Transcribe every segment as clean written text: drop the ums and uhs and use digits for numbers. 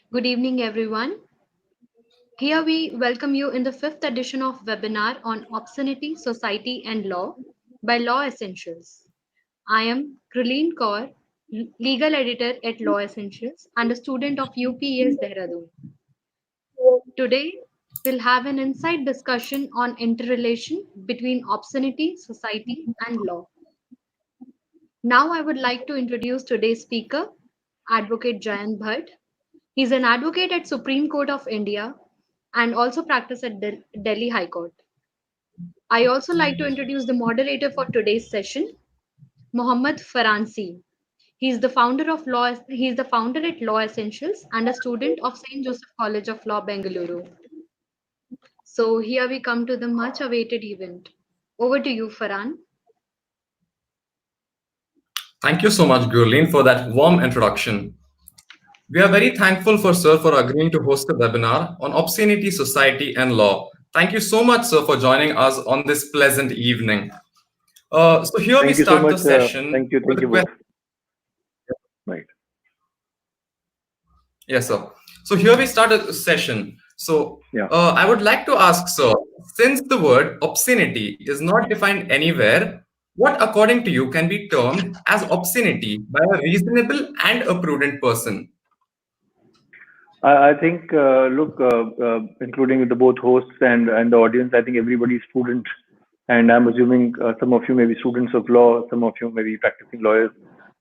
Good evening, everyone. Here we welcome you in the fifth edition of webinar on obscenity, society, and law by Law Essentials. I am Krulleen Kaur, legal editor at Law Essentials and a student of UPES Dehradun. Today, we'll have an insight discussion on interrelation between obscenity, society, and law. Now, I would like to introduce today's speaker, Advocate Jayant Bhatt. He's an advocate at Supreme Court of India and also practice at Delhi High Court. I also like to introduce the moderator for today's session, Mohammad Faransi. He is the founder at Law Essentials and a student of St. Joseph College of Law, Bengaluru. So here we come to the much awaited event. Over to you, Farhan. Thank you so much, Gurleen, for that warm introduction. We are very thankful for Sir for agreeing to host a webinar on obscenity, society, and law. Thank you so much, Sir, for joining us on this pleasant evening. So here we Thank you so start the much. session with Thank a you both. question. Right. Yes, sir. So here we start a session. So Yeah. I would like to ask, sir, since the word obscenity is not defined anywhere, what, according to you, can be termed as obscenity by a reasonable and a prudent person? I think, look, including the both hosts and the audience, I think everybody is student, and I'm assuming some of you may be students of law, some of you may be practicing lawyers.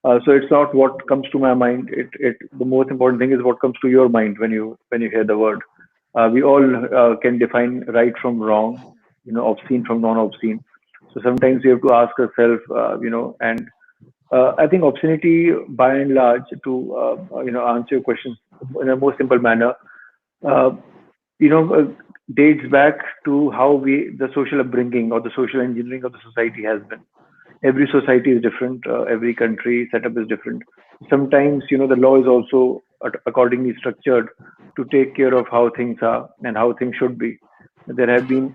So it's not what comes to my mind. The most important thing is what comes to your mind when you hear the word. We all can define right from wrong, obscene from non-obscene. So sometimes we have to ask ourselves, and I think obscenity, by and large, to answer your question in a more simple manner, uh, dates back to how the social upbringing or the social engineering of the society has been. Every society is different. Every country setup is different. Sometimes, the law is also accordingly structured to take care of how things are and how things should be. There have been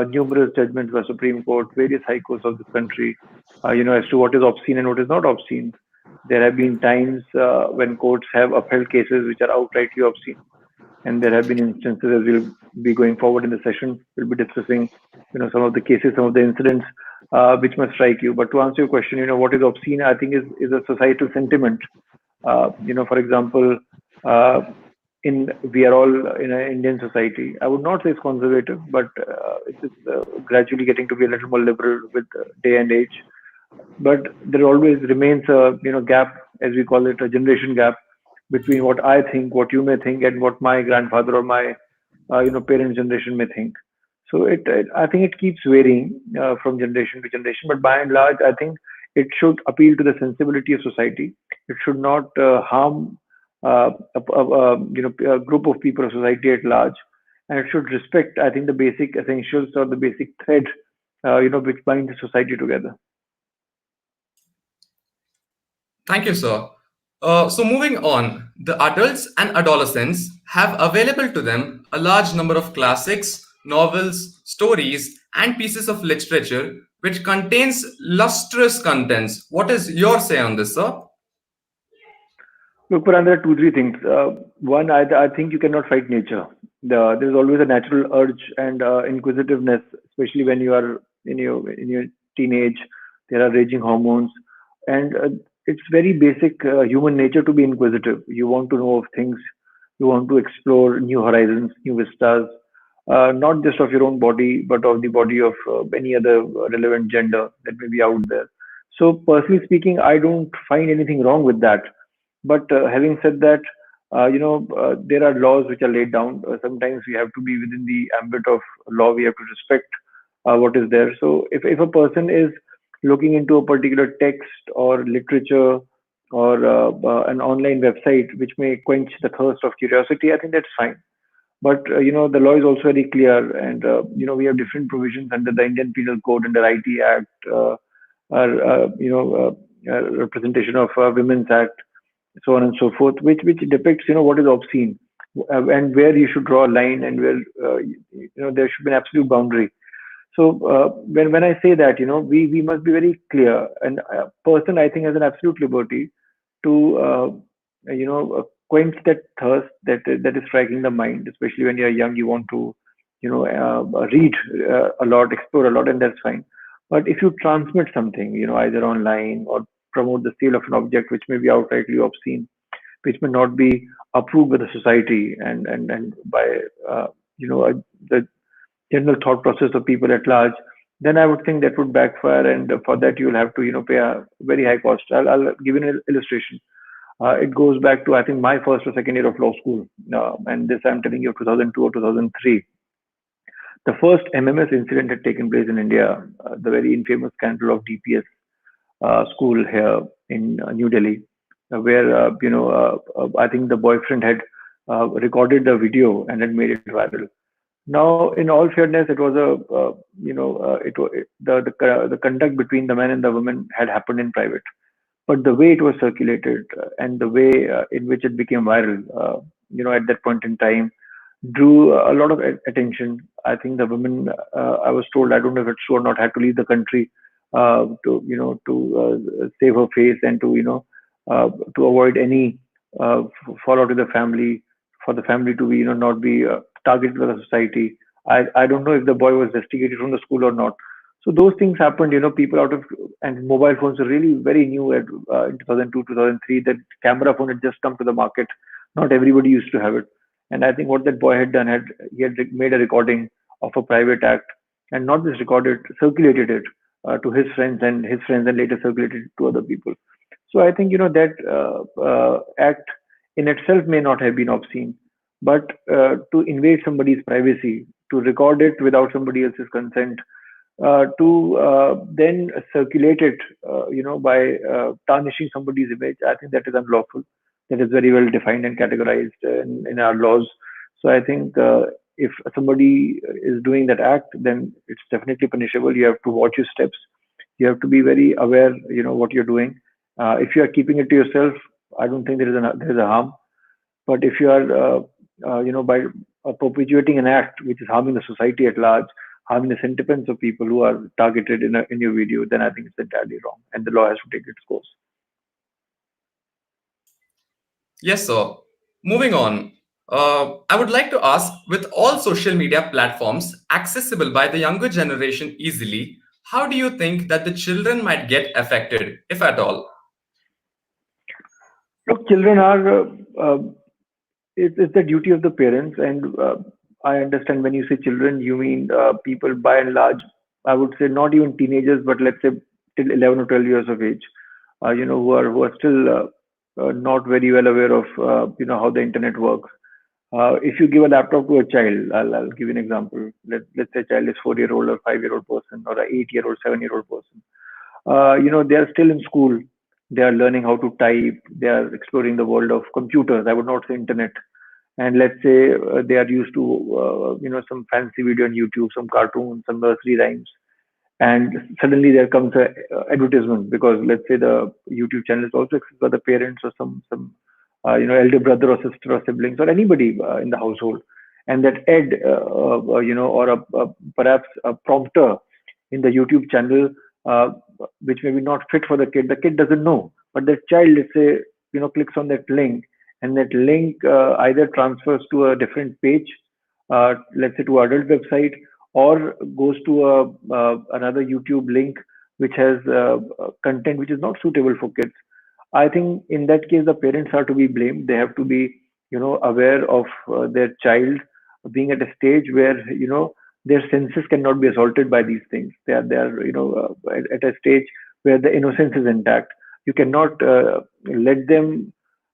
numerous judgments by Supreme Court, various high courts of this country, as to what is obscene and what is not obscene. There have been times when courts have upheld cases which are outrightly obscene, and there have been instances, as we'll be going forward in the session, we'll be discussing, some of the cases, some of the incidents which must strike you. But to answer your question, what is obscene, I think is a societal sentiment. For example, uh, in we are all in an Indian society. I would not say it's conservative, but it is gradually getting to be a little more liberal with day and age. But there always remains a gap, as we call it, a generation gap between what I think, what you may think, and what my grandfather or my parents' generation may think. So I think it keeps varying from generation to generation. But by and large, I think it should appeal to the sensibility of society. It should not harm a group of people of society at large, and it should respect, I think, the basic essentials or the basic thread, which bind the society together. Thank you, sir. So moving on, the adults and adolescents have available to them a large number of classics, novels, stories, and pieces of literature which contains lustrous contents. What is your say on this, sir? Look, Paran, there are two, three things. One, I think you cannot fight nature. There's always a natural urge and inquisitiveness, especially when you are in your teenage. There are raging hormones, and it's very basic human nature to be inquisitive. You want to know of things. You want to explore new horizons, new vistas, not just of your own body, but of the body of any other relevant gender that may be out there. So, personally speaking, I don't find anything wrong with that. But having said that, there are laws which are laid down. Sometimes we have to be within the ambit of law. We have to respect what is there. So if a person is looking into a particular text or literature or an online website which may quench the thirst of curiosity, I think that's fine. But the law is also very clear, and we have different provisions under the Indian Penal Code, under IT Act, representation of Women's Act, so on and so forth, which depicts what is obscene, and where you should draw a line, and where there should be an absolute boundary. So when I say that, we must be very clear. And a person, I think, has an absolute liberty to quench that thirst that is striking the mind, especially when you're young. You want to, read a lot, explore a lot, and that's fine. But if you transmit something, either online or promote the sale of an object which may be outrightly obscene, which may not be approved by the society and by you know the general thought process of people at large, then I would think that would backfire, and for that you'll have to pay a very high cost. I'll give you an illustration. It goes back to I think my first or second year of law school, and this I'm telling you 2002 or 2003. The first MMS incident had taken place in India, the very infamous scandal of DPS school here in New Delhi, where I think the boyfriend had recorded the video and had made it viral. Now, in all fairness, it was a it was the conduct between the man and the woman had happened in private, but the way it was circulated and the way in which it became viral, at that point in time, drew a lot of attention. I think the woman, I was told, I don't know if it's true or not, had to leave the country to save her face and to avoid any fallout to the family, for the family to be not be targeted by the society. I don't know if the boy was investigated from the school or not. So those things happened. People out of and mobile phones are really very new at in 2002 2003. That camera phone had just come to the market. Not everybody used to have it. And I think what that boy had done had he had made a recording of a private act, and not just recorded, circulated it to his friends, and his friends and later circulated it to other people. So I think that act in itself may not have been obscene, but to invade somebody's privacy, to record it without somebody else's consent, to then circulate it, by tarnishing somebody's image, I think that is unlawful. That is very well defined and categorized in our laws. So I think if somebody is doing that act, then it's definitely punishable. You have to watch your steps. You have to be very aware, what you're doing. If you are keeping it to yourself, I don't think there is a harm. But if you are, by perpetuating an act which is harming the society at large, harming the sentiments of people who are targeted in your video, then I think it's entirely wrong, and the law has to take its course. Yes, sir. Moving on, I would like to ask, with all social media platforms accessible by the younger generation easily, how do you think that the children might get affected, if at all? Look, children are, it's the duty of the parents, and I understand when you say children, you mean people by and large, I would say not even teenagers, but let's say till 11 or 12 years of age, who are still not very well aware of, how the internet works. If you give a laptop to a child, I'll give you an example. Let's say a child is 4-year-old or 5-year-old person or a 8-year-old, 7-year-old person. They are still in school. They are learning how to type. They are exploring the world of computers. I would not say internet. And let's say they are used to, some fancy video on YouTube, some cartoons, some nursery rhymes, and suddenly there comes a advertisement because let's say the YouTube channel is also accessed by the parents or some elder brother or sister or siblings or anybody in the household, and that ad or perhaps a prompter in the YouTube channel, which may be not fit for the kid. The kid doesn't know, but the child, let's say, clicks on that link, and that link either transfers to a different page, let's say to adult website, or goes to another YouTube link which has content which is not suitable for kids. I think in that case the parents are to be blamed. They have to be aware of their child being at a stage where their senses cannot be assaulted by these things. They are at a stage where the innocence is intact. You cannot let them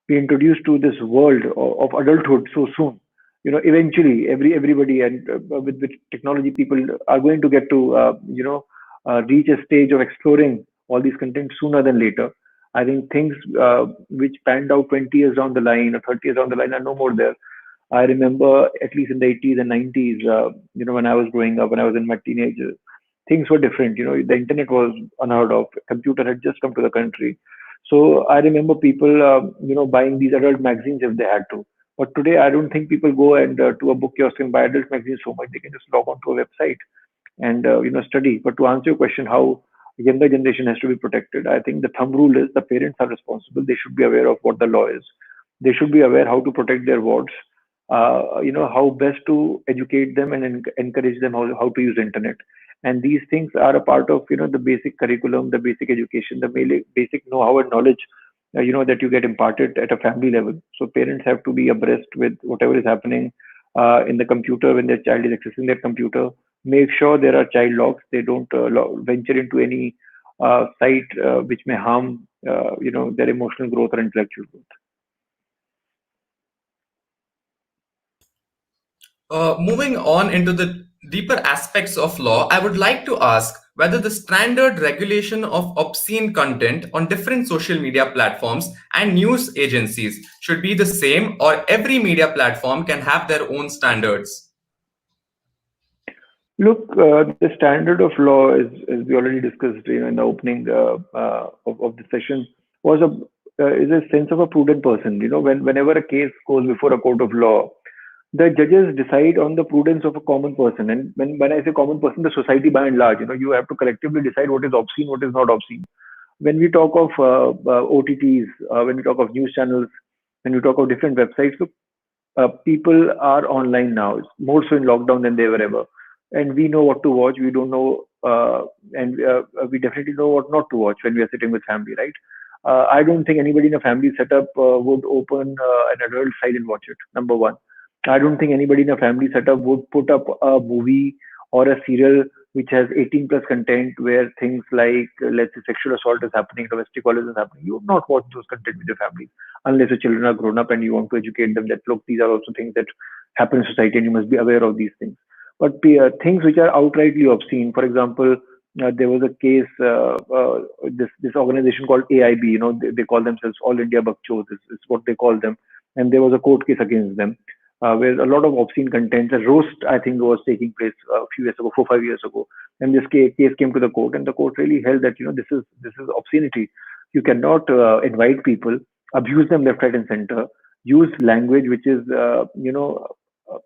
be introduced to this world of adulthood so soon. Eventually everybody, and with technology, people are going to get to reach a stage of exploring all these content sooner than later. I think things which panned out 20 years down the line or 30 years down the line are no more there. I remember at least in the 80s and 90s, when I was growing up, when I was in my teenagers, things were different. The internet was unheard of. Computer had just come to the country. So I remember people, buying these adult magazines if they had to. But today, I don't think people go and to a book kiosk and buy adult magazines so much. They can just log on to a website and study. But to answer your question, how younger generation has to be protected, I think the thumb rule is the parents are responsible. They should be aware of what the law is. They should be aware how to protect their wards, how best to educate them and encourage them how to use internet. And these things are a part of the basic curriculum, the basic education, the basic know-how and knowledge that you get imparted at a family level. So parents have to be abreast with whatever is happening in the computer when their child is accessing their computer. Make sure there are child locks. They don't venture into any site which may harm their emotional growth or intellectual growth. Moving on into the deeper aspects of law, I would like to ask whether the standard regulation of obscene content on different social media platforms and news agencies should be the same, or every media platform can have their own standards. Look, the standard of law is, as we already discussed, in the opening of the session, was is a sense of a prudent person. Whenever a case goes before a court of law, the judges decide on the prudence of a common person. And when I say common person, the society by and large, you have to collectively decide what is obscene, what is not obscene. When we talk of OTTs, when we talk of news channels, when we talk of different websites, look, people are online now. It's more so in lockdown than they were ever. And we know what to watch. We don't know, and we definitely know what not to watch when we are sitting with family, right? I don't think anybody in a family setup would open an adult site and watch it. Number one. I don't think anybody in a family setup would put up a movie or a serial which has 18 plus content where things like, let's say, sexual assault is happening, domestic violence is happening. You would not watch those content with your family unless your children are grown up and you want to educate them that, look, these are also things that happen in society and you must be aware of these things. But things which are outrightly obscene, for example, there was a case, this organization called AIB, they call themselves All India Bakchos, is what they call them. And there was a court case against them where a lot of obscene content, a roast, I think, was taking place a few years ago, 4 5 years ago. And this case came to the court, and the court really held that this is obscenity. You cannot invite people, abuse them left, right, and center, use language which is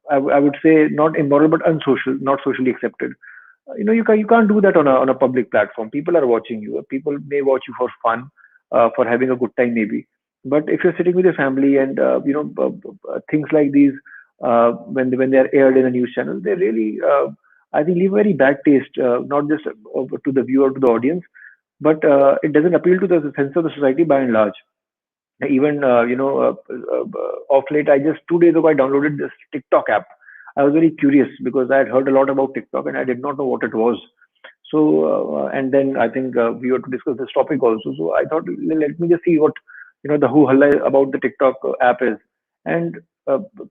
I would say not immoral but unsocial, not socially accepted. You can't do that on a public platform. People are watching you. People may watch you for fun, for having a good time maybe. But if you're sitting with your family and things like these, when they are aired in a news channel, they really I think leave a very bad taste, not just to the viewer, to the audience, but it doesn't appeal to the sense of the society by and large. Even off late, I just 2 days ago I downloaded this TikTok app. I was very curious because I had heard a lot about TikTok and I did not know what it was. So and then I think we were to discuss this topic also. So I thought, let me just see what the who halla about the TikTok app is. And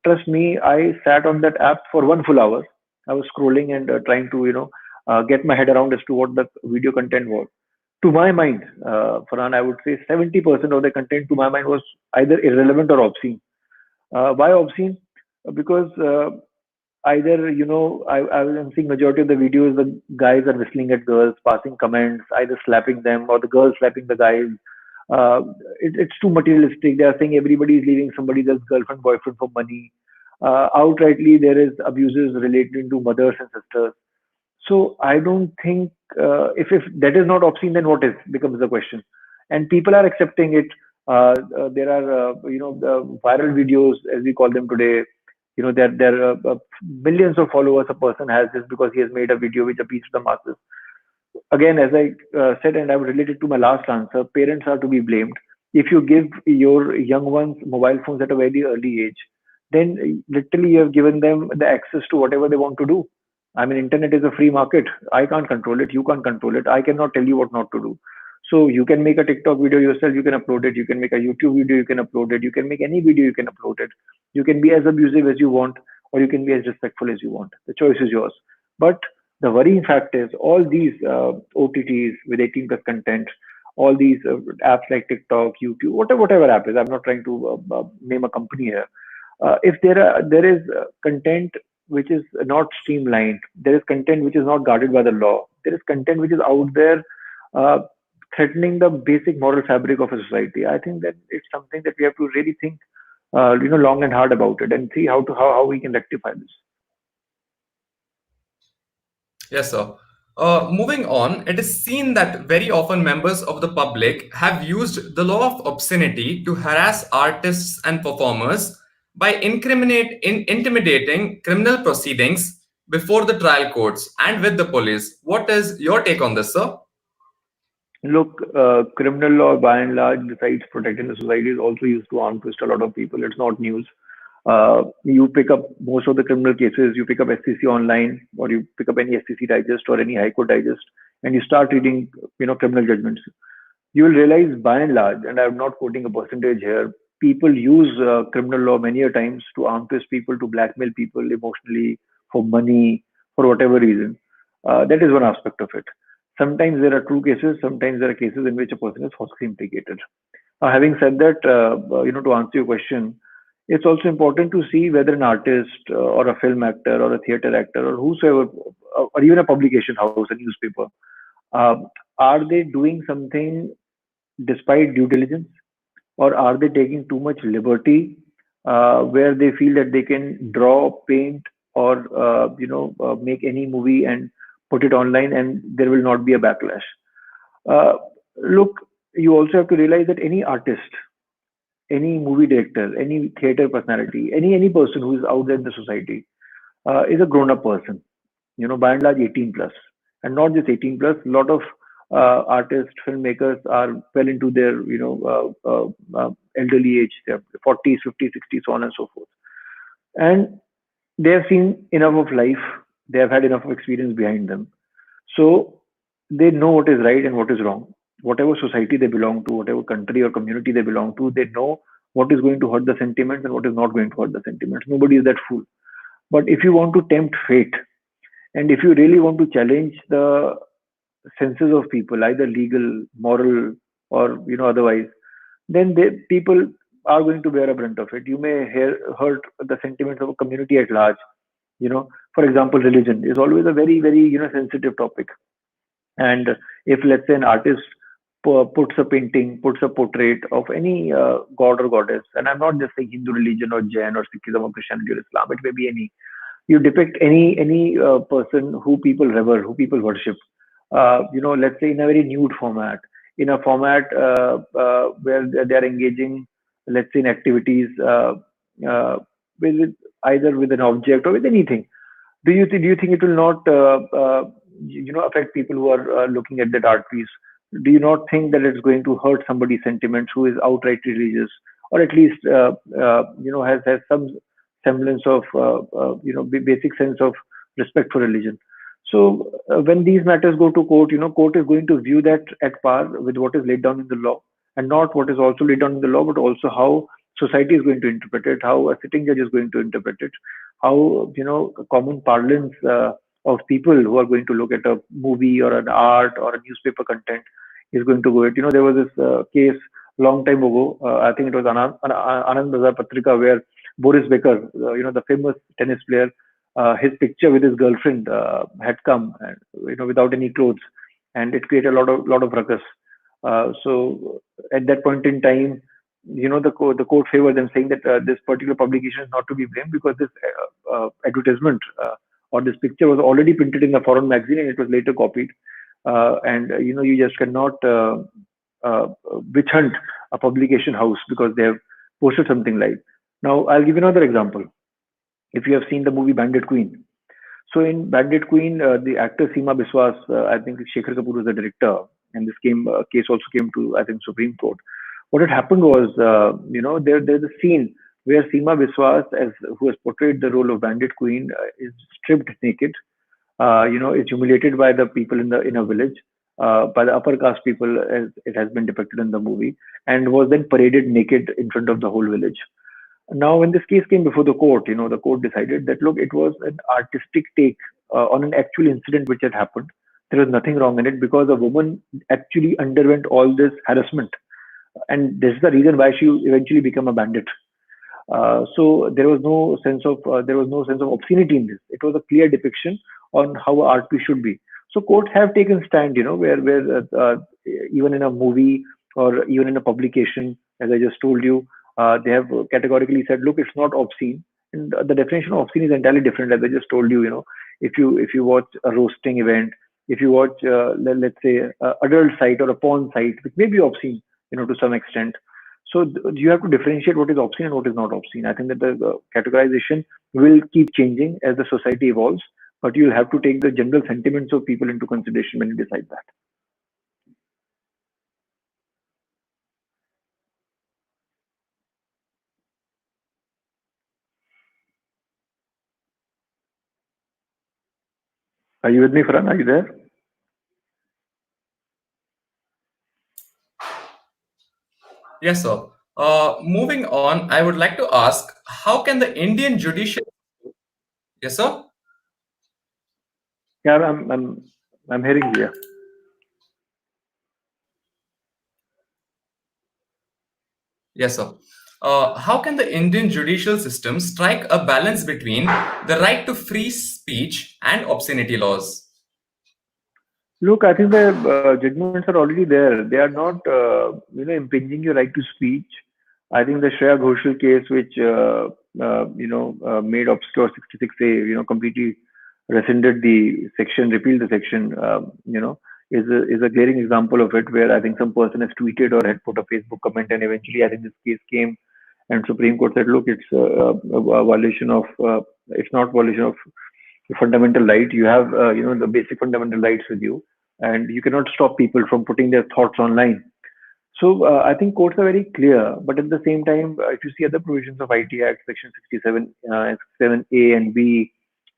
trust me, I sat on that app for 1 full hour. I was scrolling and trying to get my head around as to what the video content was. To my mind, Farhan, I would say 70% of the content to my mind was either irrelevant or obscene. Why obscene? Because either I was seeing majority of the videos, the guys are whistling at girls, passing comments, either slapping them or the girls slapping the guys. It's too materialistic. They are saying everybody is leaving somebody else's girlfriend, boyfriend for money. Outrightly, there is abuses relating to mothers and sisters. So I don't think if that is not obscene, then what is becomes the question. And people are accepting it. There are the viral videos as we call them today. There are millions of followers a person has just because he has made a video which appeals to the masses. Again, as I said, and I would relate it to my last answer, parents are to be blamed. If you give your young ones mobile phones at a very early age, then literally you have given them the access to whatever they want to do. I mean, internet is a free market. I can't control it. You can't control it. I cannot tell you what not to do. So you can make a TikTok video yourself. You can upload it. You can make a YouTube video. You can upload it. You can make any video. You can upload it. You can be as abusive as you want, or you can be as respectful as you want. The choice is yours. But the worrying fact is all these OTTs with 18 plus content, all these apps like TikTok, YouTube, whatever app is. I'm not trying to name a company here. If there is content which is not streamlined, there is content which is not guarded by the law, there is content which is out there threatening the basic moral fabric of a society. I think that it's something that we have to really think, long and hard about it and see how we can rectify this. Yes, sir. Moving on, it is seen that very often members of the public have used the law of obscenity to harass artists and performers by intimidating criminal proceedings before the trial courts and with the police. What is your take on this, sir? Look, criminal law by and large, besides protecting the society, is also used to arm twist a lot of people. It's not news. You pick up most of the criminal cases, you pick up SCC online, or you pick up any SCC digest or any High Court digest, and you start reading, criminal judgments. You will realize by and large, and I'm not quoting a percentage here, people use criminal law many a times to arm twist people, to blackmail people emotionally, for money, for whatever reason. That is one aspect of it. Sometimes there are true cases, sometimes there are cases in which a person is falsely implicated. Having said that, to answer your question, it's also important to see whether an artist or a film actor or a theater actor or whosoever, or even a publication house, a newspaper, uh, are they doing something despite due diligence, or are they taking too much liberty where they feel that they can draw, paint, or make any movie and put it online and there will not be a backlash? Uh, Look, you also have to realize that any artist, any movie director, any theater personality, any person who is out there in the society is a grown-up person. By and large, 18 plus, and not just 18 plus. A lot of artists, filmmakers are well into their elderly age, their 40s, 50s, 60s, so on and so forth, and they have seen enough of life. They have had enough of experience behind them, so they know what is right and what is wrong. Whatever society they belong to, whatever country or community they belong to, they know what is going to hurt the sentiments and what is not going to hurt the sentiments. Nobody is that fool. But if you want to tempt fate, and if you really want to challenge the senses of people, either legal, moral, or otherwise, then people are going to bear a brunt of it. You may hurt the sentiments of a community at large. For example, religion is always a very, very sensitive topic. And if, let's say, an artist puts a painting, puts a portrait of any god or goddess, and I'm not just saying Hindu religion or Jain or Sikhism or Christianity or Islam, it may be any. You depict any person who people revere, who people worship. Let's say in a very nude format, in a format where they are engaging, let's say, in activities with either with an object or with anything. Do you think it will not affect people who are looking at that art piece? Do you not think that it's going to hurt somebody's sentiments who is outright religious, or at least has some semblance of basic sense of respect for religion? So when these matters go to court, court is going to view that at par with what is laid down in the law, and not what is also laid down in the law, but also how society is going to interpret it, how a sitting judge is going to interpret it, how common parlance of people who are going to look at a movie or an art or a newspaper content is going to go it. There was this case long time ago. I think it was Anand Bazar Patrika, where Boris Becker, the famous tennis player, his picture with his girlfriend had come, and, without any clothes, and it created a lot of ruckus. So at that point in time, the court favored them, saying that this particular publication is not to be blamed because this advertisement or this picture was already printed in a foreign magazine and it was later copied. And you just cannot witch hunt a publication house because they have posted something like. Now, I'll give you another example. If you have seen the movie Bandit Queen, so in Bandit Queen, the actor Seema Biswas, I think Shekhar Kapoor was the director, and this case also came to, I think, Supreme Court. What had happened was, there's a scene where Seema Biswas, who has portrayed the role of Bandit Queen, is stripped naked, is humiliated by the people in a village, by the upper caste people, as it has been depicted in the movie, and was then paraded naked in front of the whole village. Now, when this case came before the court, the court decided that, look, it was an artistic take on an actual incident which had happened. There was nothing wrong in it because a woman actually underwent all this harassment, and this is the reason why she eventually became a bandit. So there was no sense of obscenity in this. It was a clear depiction on how art piece should be. So courts have taken stand, where even in a movie or even in a publication, as I just told you, they have categorically said, look, it's not obscene. And the definition of obscene is entirely different. As I just told you, if you watch a roasting event, if you watch, let's say, a adult site or a porn site, which may be obscene, to some extent. So you have to differentiate what is obscene and what is not obscene. I think that the categorization will keep changing as the society evolves, but you'll have to take the general sentiments of people into consideration when you decide that. Are you with me, Farhan? Are you there? Yes, sir. Moving on, I would like to ask, how can the Indian judicial... Yes, sir. Yeah, I'm hearing you. Yeah. Yes, sir. How can the Indian judicial system strike a balance between the right to free speech and obscenity laws? Look, I think the judgments are already there. They are not, impinging your right to speech. I think the Shreya Ghoshal case, which made obscure 66A, completely rescinded the section, repealed the section. Is a glaring example of it, where I think some person has tweeted or had put a Facebook comment, and eventually I think this case came, and Supreme Court said, look, it's a violation of, it's not violation of fundamental right. You have, the basic fundamental rights with you, and you cannot stop people from putting their thoughts online. So I think courts are very clear, but at the same time, if you see other provisions of IT Act, Section 67, 7A and B,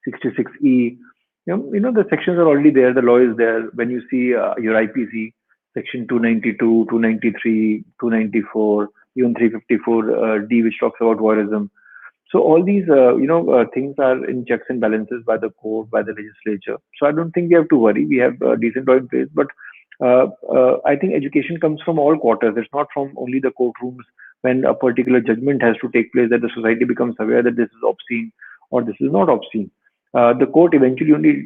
66E, the sections are already there. The law is there. When you see your IPC, Section 292, 293, 294, even 354D, which talks about voyeurism. So all these, things are in checks and balances by the court, by the legislature. So I don't think we have to worry. We have a decent law in place, but I think education comes from all quarters. It's not from only the courtrooms when a particular judgment has to take place that the society becomes aware that this is obscene or this is not obscene. The court eventually only,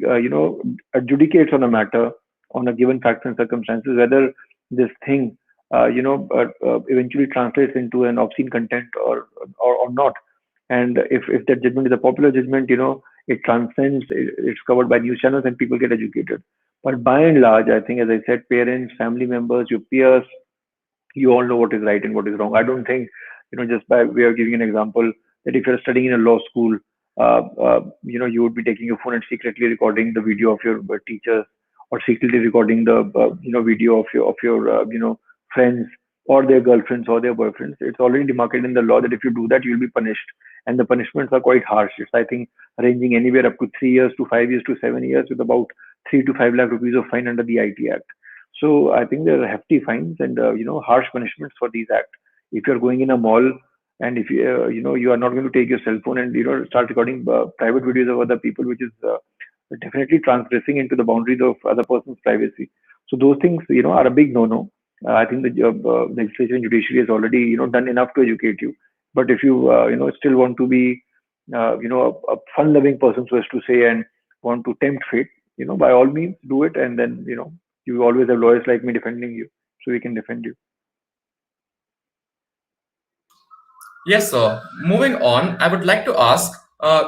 adjudicates on a matter on a given facts and circumstances whether this thing, eventually translates into an obscene content or not. And if that judgment is a popular judgment, it transcends, it's covered by news channels and people get educated. But by and large, I think, as I said, parents, family members, your peers, you all know what is right and what is wrong. I don't think, just by way of giving an example, that if you're studying in a law school, you would be taking your phone and secretly recording the video of your teachers, or secretly recording the, video of your friends or their girlfriends or their boyfriends. It's already demarcated in the law that if you do that, you'll be punished, and the punishments are quite harsh. It's, I think, ranging anywhere up to 3 years to 5 years to 7 years, with about 3 to 5 lakh rupees of fine under the IT Act. So I think there are hefty fines and harsh punishments for these acts. If you're going in a mall, and if you are not going to take your cell phone and start recording private videos of other people, which is definitely transgressing into the boundaries of other person's privacy. So those things are a big no-no. I think the legislature and judiciary has already done enough to educate you. But if you still want to be a fun-loving person, so as to say, and want to tempt fate, by all means do it, and then you always have lawyers like me defending you, so we can defend you. Yes, sir. Moving on, I would like to ask,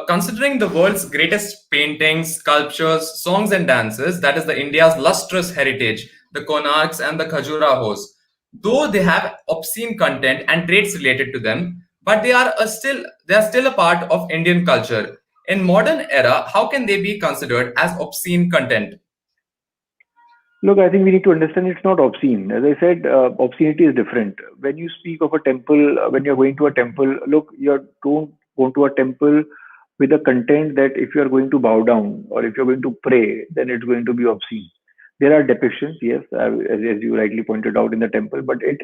considering the world's greatest paintings, sculptures, songs, and dances, that is the India's lustrous heritage, the Konarks and the Khajurahos, though they have obscene content and traits related to them, but they are still a part of Indian culture. In modern era, how can they be considered as obscene content? Look, I think we need to understand it's not obscene. As I said, obscenity is different. When you speak of a temple, when you're going to a temple, look, you don't go to a temple with a content that if you're going to bow down or if you're going to pray, then it's going to be obscene. There are depictions, yes, as you rightly pointed out, in the temple, but it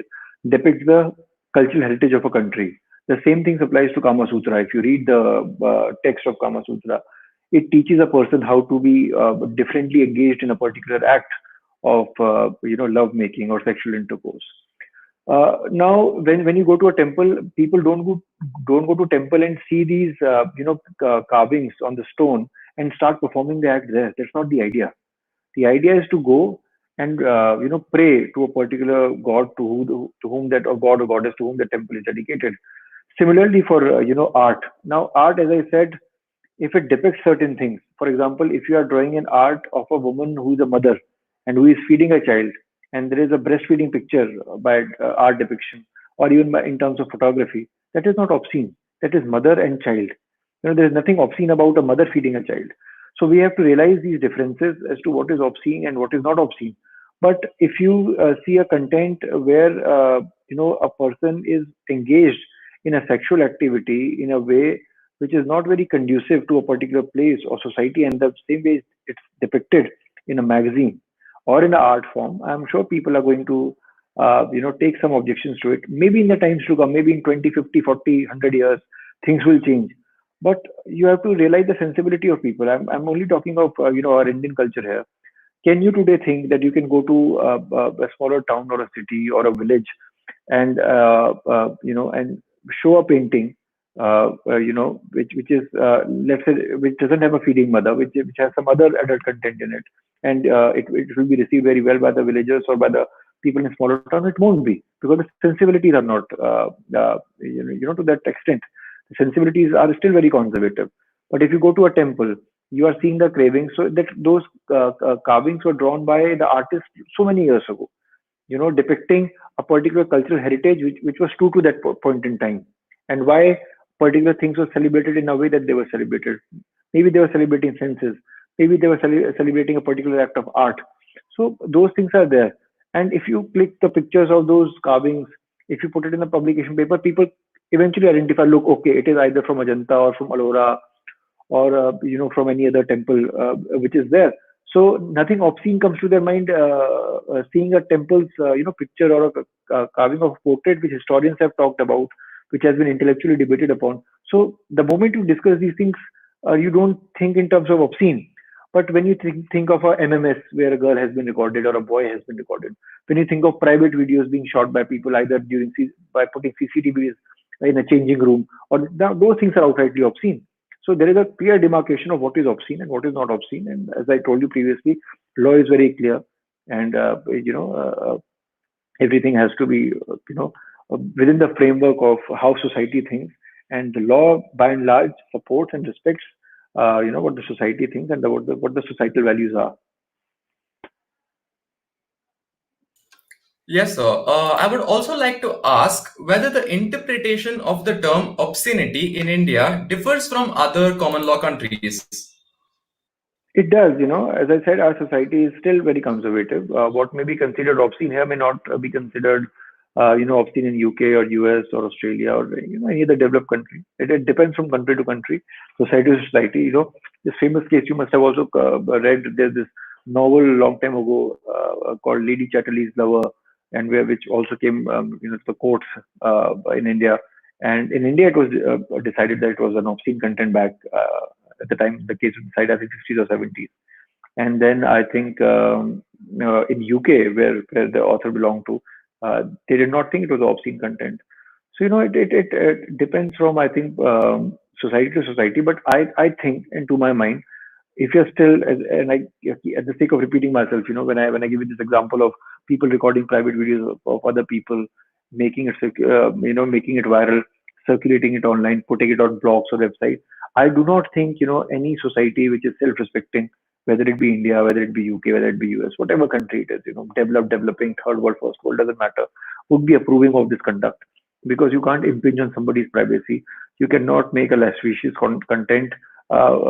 depicts the cultural heritage of a country. The same thing applies to Kama Sutra. If you read the text of Kama Sutra, it teaches a person how to be differently engaged in a particular act of love making or sexual intercourse. Now, when you go to a temple, people don't go to temple and see these carvings on the stone and start performing the act there. That's not the idea. The idea is to go and pray to a particular god to whom that, or god or goddess to whom the temple is dedicated. Similarly for art. Now art, as I said, if it depicts certain things, For example, if you are drawing an art of a woman who is a mother and who is feeding a child, and there is a breastfeeding picture by art depiction, or even in terms of photography, that is not obscene. That is mother and child. There is nothing obscene about a mother feeding a child. So we have to realize these differences as to what is obscene and what is not obscene. But if you see a content where a person is engaged in a sexual activity in a way which is not very conducive to a particular place or society, and the same way it's depicted in a magazine or in an art form, I'm sure people are going to take some objections to it. Maybe in the times to come, maybe in 20, 50, 40, 100 years, things will change. But you have to realize the sensibility of people. I'm only talking of our Indian culture here. Can you today think that you can go to a smaller town or a city or a village and and show a painting, which is let's say which doesn't have a feeding mother, which has some other adult content in it, and it will be received very well by the villagers or by the people in smaller town? It won't be, because the sensibilities are not to that extent. The sensibilities are still very conservative. But if you go to a temple, you are seeing the cravings. So that those carvings were drawn by the artist so many years ago, depicting a particular cultural heritage which was true to that point in time, and why particular things were celebrated in a way that they were celebrated. Maybe they were celebrating senses, maybe they were celebrating a particular act of art. So those things are there. And if you click the pictures of those carvings, if you put it in a publication paper, people eventually identify, look, okay, it is either from Ajanta or from Ellora, or from any other temple which is there. So nothing obscene comes to their mind seeing a temple's picture or a carving of a portrait, which historians have talked about, which has been intellectually debated upon. So the moment you discuss these things, you don't think in terms of obscene. But when you think of a MMS where a girl has been recorded or a boy has been recorded, when you think of private videos being shot by people either by putting CCTVs in a changing room, or those things are outrightly obscene. So there is a clear demarcation of what is obscene and what is not obscene. And as I told you previously, law is very clear, and everything has to be within the framework of how society thinks. And the law, by and large, supports and respects what the society thinks and what the societal values are. Yes, sir. I would also like to ask whether the interpretation of the term obscenity in India differs from other common law countries. It does, as I said, our society is still very conservative. What may be considered obscene here may not be considered, obscene in UK or US or Australia or any other developed country. It depends from country to country, society to society. This famous case you must have also read. There's this novel long time ago called Lady Chatterley's Lover, and which also came, to the courts in India. And in India, it was decided that it was an obscene content back at the time the case was decided, I think 60s or 70s. And then I think in UK, where the author belonged to, they did not think it was obscene content. So it depends from, I think, society to society. But I think, and to my mind, if you're still, and I, at the sake of repeating myself, when I give you this example of people recording private videos of other people, making it making it viral, circulating it online, putting it on blogs or websites, I do not think any society which is self-respecting, whether it be India, whether it be UK, whether it be US, whatever country it is, developed, developing, third world, first world, doesn't matter, would be approving of this conduct, because you can't impinge on somebody's privacy. You cannot make a lascivious content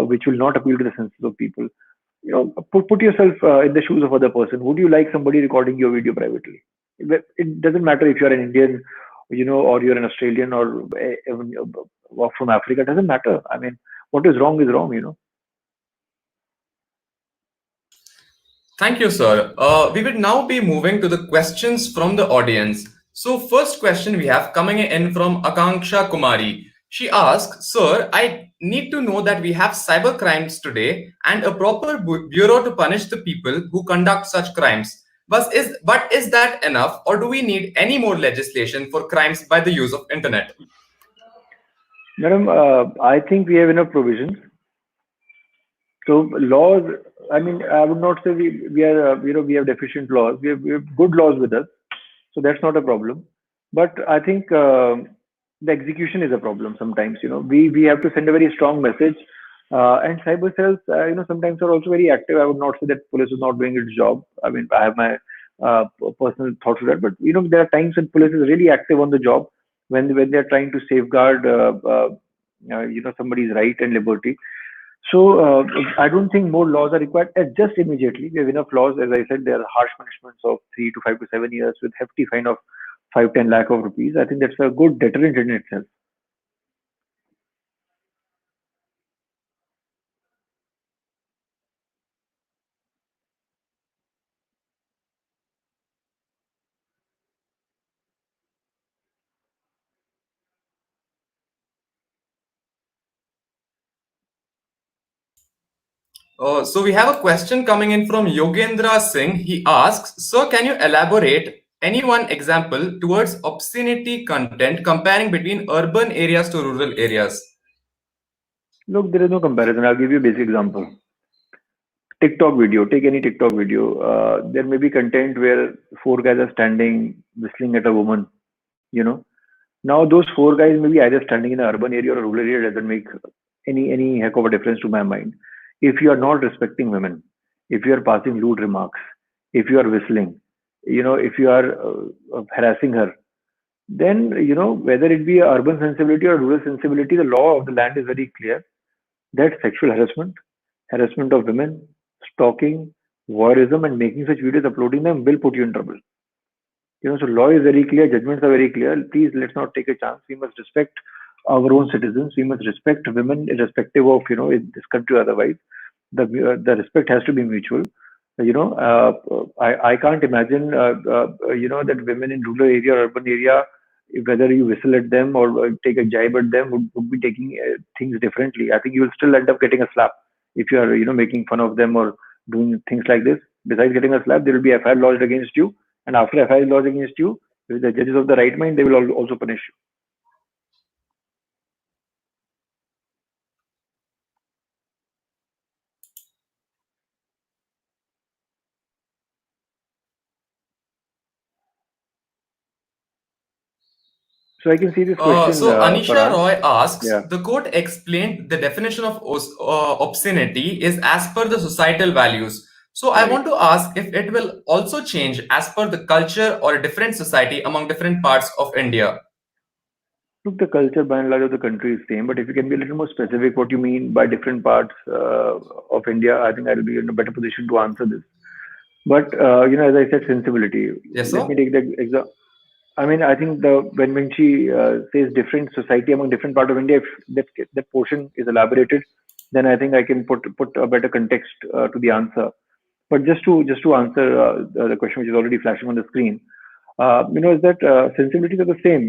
which will not appeal to the senses of people. Put yourself in the shoes of other person. Would you like somebody recording your video privately? It doesn't matter if you're an Indian, or you're an Australian, or from Africa. It doesn't matter. I mean, what is wrong is wrong. Thank you, sir. We will now be moving to the questions from the audience. So, first question we have coming in from Akanksha Kumari. She asks, Sir, I need to know that we have cyber crimes today and a proper bureau to punish the people who conduct such crimes. But is that enough, or do we need any more legislation for crimes by the use of internet? Madam, I think we have enough provisions. So laws, I mean, I would not say we are, we have deficient laws. We have good laws with us. So that's not a problem. But I think the execution is a problem sometimes. We have to send a very strong message And cyber cells, sometimes are also very active. I would not say that police is not doing its job. I mean, I have my personal thoughts on that, but there are times when police is really active on the job when they are trying to safeguard somebody's right and liberty. So I don't think more laws are required just immediately. We have enough laws. As I said, there are harsh punishments of 3 to 5 to 7 years with hefty fine of 5-10 lakh of rupees. I think that's a good deterrent in itself. So we have a question coming in from Yogendra Singh. He asks, "Sir, can you elaborate any one example towards obscenity content comparing between urban areas to rural areas?" Look, there is no comparison. I'll give you a basic example. TikTok video. Take any TikTok video. There may be content where four guys are standing whistling at a woman. You know. Now those four guys may be either standing in an urban area or a rural area. Doesn't make any heck of a difference to my mind. If you are not respecting women, if you are passing lewd remarks, if you are whistling, if you are harassing her, then whether it be a urban sensibility or rural sensibility, the law of the land is very clear that sexual harassment, harassment of women, stalking, voyeurism, and making such videos, uploading them will put you in trouble. So law is very clear, judgments are very clear. Please, let's not take a chance. We must respect our own citizens. We must respect women, irrespective of in this country. Otherwise, the respect has to be mutual. I can't imagine that women in rural area or urban area, whether you whistle at them or take a jibe at them, would be taking things differently. I think you will still end up getting a slap if you are making fun of them or doing things like this. Besides getting a slap, there will be FIR lodged against you, and after FIR is lodged against you, if the judges of the right mind, they will also punish you. So I can see this question, So Anisha Farhan. Roy asks, Yeah. "The court explained the definition of obscenity is as per the societal values. So I Right. want to ask if it will also change as per the culture or a different society among different parts of India." Look, the culture by and large of the country is same, but if you can be a little more specific what you mean by different parts of India, I think I'll be in a better position to answer this. But as I said, sensibility. Yes, Let sir. me take the example. I mean, I think when she says different society among different part of India, if that portion is elaborated, then I think I can put a better context to the answer. But just to answer the question which is already flashing on the screen, is that sensibilities are the same.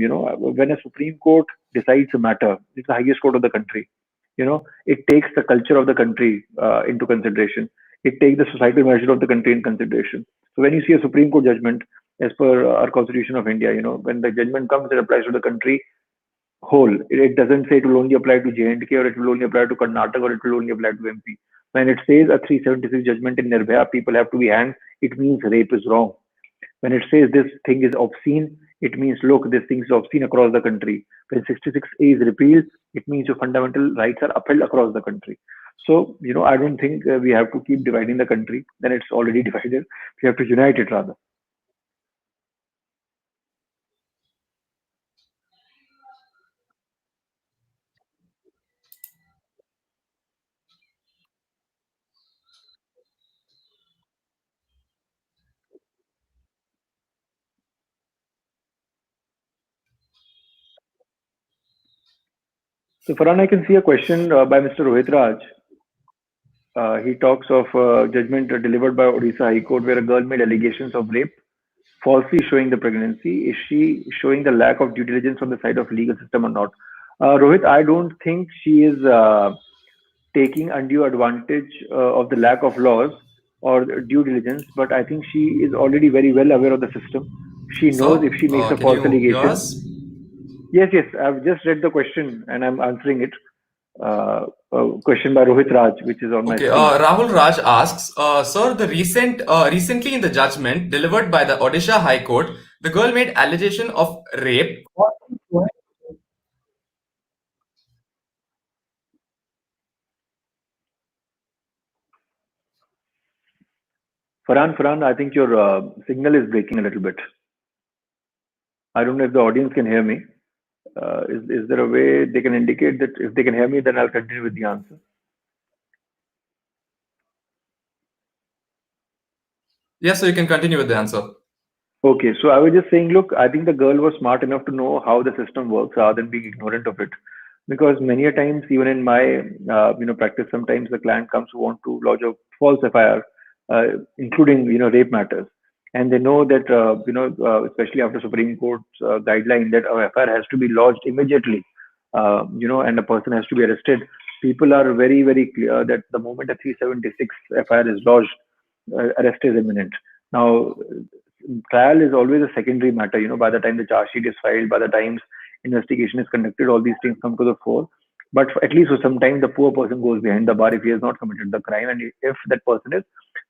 When a Supreme Court decides a matter, it's the highest court of the country. It takes the culture of the country into consideration. It takes the societal measure of the country in consideration. So when you see a Supreme Court judgment, as per our Constitution of India, when the judgment comes, it applies to the country whole. It doesn't say it will only apply to J&K or it will only apply to Karnataka or it will only apply to MP. When it says a 376 judgment in Nirbhaya, people have to be hanged, it means rape is wrong. When it says this thing is obscene, it means look, this thing is obscene across the country. When 66A is repealed, it means your fundamental rights are upheld across the country. So, I don't think we have to keep dividing the country. Then it's already divided. We have to unite it rather. So, Farhan, I can see a question by Mr. Rohit Raj. He talks of judgment delivered by Odisha High Court where a girl made allegations of rape, falsely showing the pregnancy. Is she showing the lack of due diligence on the side of legal system or not? Rohit, I don't think she is taking undue advantage of the lack of laws or due diligence, but I think she is already very well aware of the system. She knows So if she makes a can false you hear allegation. us? Yes, yes, I've just read the question and I'm answering it. Question by Rohit Raj, which is on my Okay, screen. Rahul Raj asks, "Sir, recently in the judgment delivered by the Odisha High Court, the girl made allegation of rape." Farhan, I think your signal is breaking a little bit. I don't know if the audience can hear me. Is there a way they can indicate that if they can hear me, then I'll continue with the answer? Yes, so you can continue with the answer. Okay, so I was just saying, look, I think the girl was smart enough to know how the system works rather than being ignorant of it. Because many a times, even in my practice, sometimes the client comes who want to lodge a false FIR, including rape matters, and they know that especially after Supreme Court's guideline that a FIR has to be lodged immediately, and a person has to be arrested. People are very clear that the moment a 376 FIR is lodged, arrest is imminent. Now, trial is always a secondary matter. By the time the charge sheet is filed, by the time investigation is conducted, all these things come to the fore. But at least for some time, the poor person goes behind the bar if he has not committed the crime and if that person is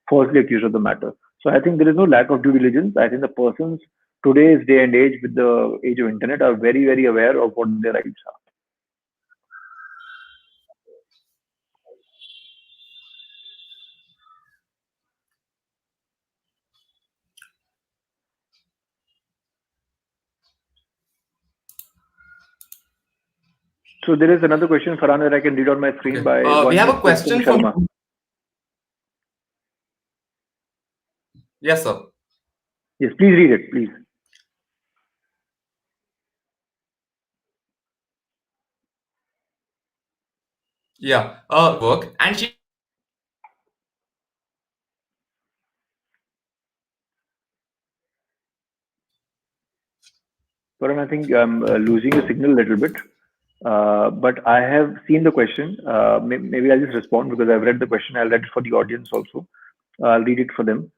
falsely accused of the matter. So I think there is no lack of due diligence. I think the persons today's day and age with the age of internet are very aware of what their rights are. So there is another question, Farhan, that I can read on my screen Okay. by We one have a Mr. Singh question Sharma. from. Yes, sir. Yes, please read it, please. Yeah. Work, and she. Varun, I think I'm losing the signal a little bit. But I have seen the question. Maybe I'll just respond because I've read the question. I'll read it for the audience also. I'll read it for them.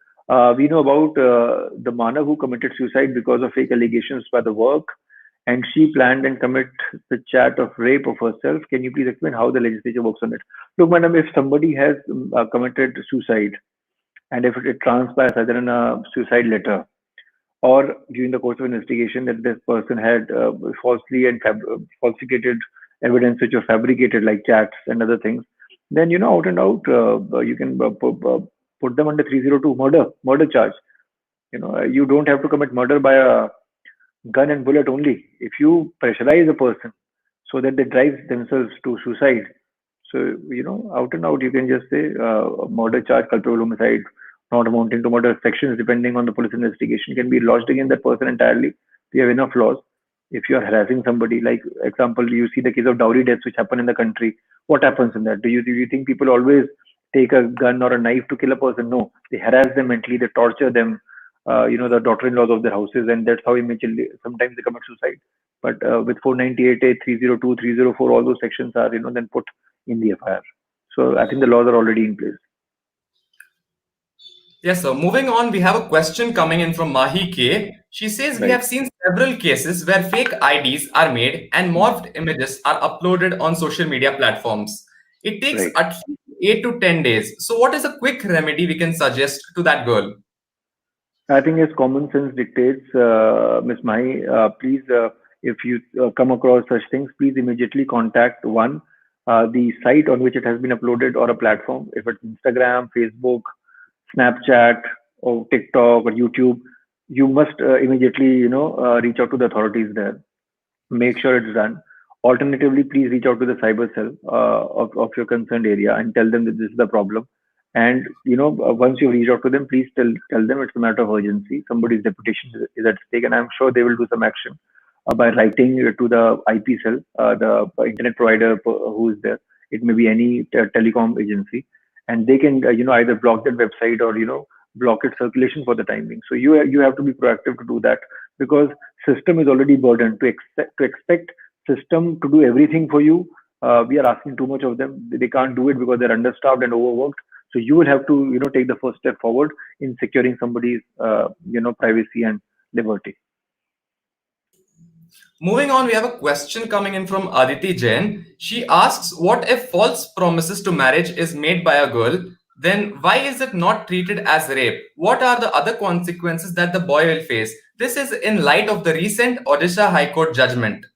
We know about the Manav who committed suicide because of fake allegations by the work, and she planned and commit the chat of rape of herself. Can you please explain how the legislature works on it? Look, madam, if somebody has committed suicide, and if it transpires either in a suicide letter or during the course of investigation that this person had falsely and falsificated evidence which were fabricated like chats and other things, then out and out you can put them under 302 murder charge. You don't have to commit murder by a gun and bullet only. If you pressurize a person so that they drive themselves to suicide, so out and out you can just say murder charge, culpable homicide, not amounting to murder. Sections depending on the police investigation can be lodged against that person entirely. We have enough laws. If you are harassing somebody, like example, you see the case of dowry deaths which happen in the country. What happens in that? Do you think people always take a gun or a knife to kill a person? No, they harass them mentally, they torture them. The daughter-in-laws of their houses, and that's how eventually sometimes they commit suicide. But with 498A, 302, 304, all those sections are then put in the FIR. So I think the laws are already in place. Yes, sir. Moving on, we have a question coming in from Mahi K. She says we Right. have seen several cases where fake IDs are made and morphed images are uploaded on social media platforms. It takes Right. at least 8 to 10 days. So, what is a quick remedy we can suggest to that girl? I think as common sense dictates, Ms. Mahi, please, if you come across such things, please immediately contact one, the site on which it has been uploaded or a platform. If it's Instagram, Facebook, Snapchat, or TikTok or YouTube, you must immediately, reach out to the authorities there. Make sure it's done. Alternatively, please reach out to the cyber cell of your concerned area and tell them that this is the problem. And once you reach out to them, please tell them it's a matter of urgency. Somebody's reputation is at stake, and I'm sure they will do some action by writing to the IP cell, the internet provider who is there. It may be any telecom agency, and they can either block that website or block its circulation for the time being. So you have to be proactive to do that because system is already burdened. To expect system to do everything for you, we are asking too much of them. They can't do it because they're understaffed and overworked. So you will have to take the first step forward in securing somebody's privacy and liberty. Moving on, we have a question coming in from Aditi Jain. She asks, what if false promises to marriage is made by a girl? Then why is it not treated as rape? What are the other consequences that the boy will face? This is in light of the recent Odisha High Court judgment.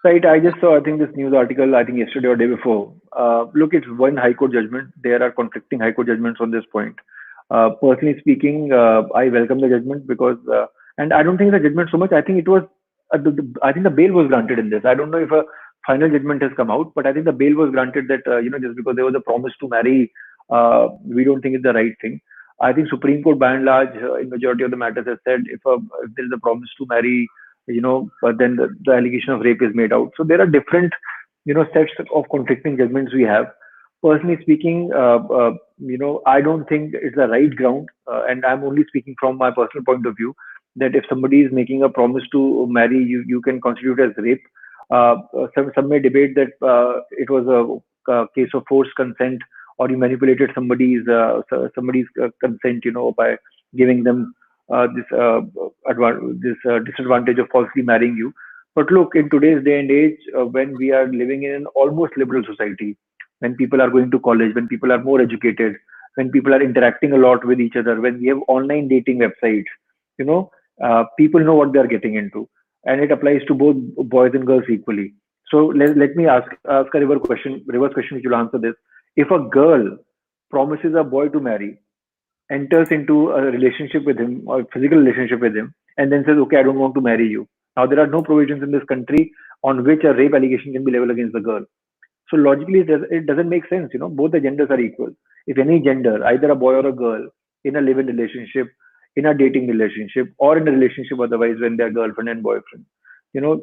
Right. I just saw, I think, this news article, I think yesterday or day before. Look, it's one High Court judgment. There are conflicting High Court judgments on this point. Personally speaking, I welcome the judgment because, and I don't think the judgment so much. I think it was, I think the bail was granted in this. I don't know if a final judgment has come out, but I think the bail was granted that, just because there was a promise to marry, we don't think it's the right thing. I think Supreme Court, by and large, in majority of the matters, has said if there is a promise to marry, but then the allegation of rape is made out. So there are different, sets of conflicting judgments we have. Personally speaking, I don't think it's the right ground, and I'm only speaking from my personal point of view. That if somebody is making a promise to marry you, you can constitute as rape. Some may debate that it was a case of forced consent, or you manipulated somebody's consent, by giving them this disadvantage of falsely marrying you. But look, in today's day and age, when we are living in an almost liberal society, when people are going to college, when people are more educated, when people are interacting a lot with each other, when we have online dating websites, people know what they are getting into, and it applies to both boys and girls equally. So let me ask a reverse question which will answer this. If a girl promises a boy to marry, enters into a relationship with him or physical relationship with him, and then says, "Okay, I don't want to marry you." Now there are no provisions in this country on which a rape allegation can be leveled against the girl. So logically, it doesn't make sense. Both the genders are equal. If any gender, either a boy or a girl, in a live-in relationship, in a dating relationship, or in a relationship otherwise when they're girlfriend and boyfriend,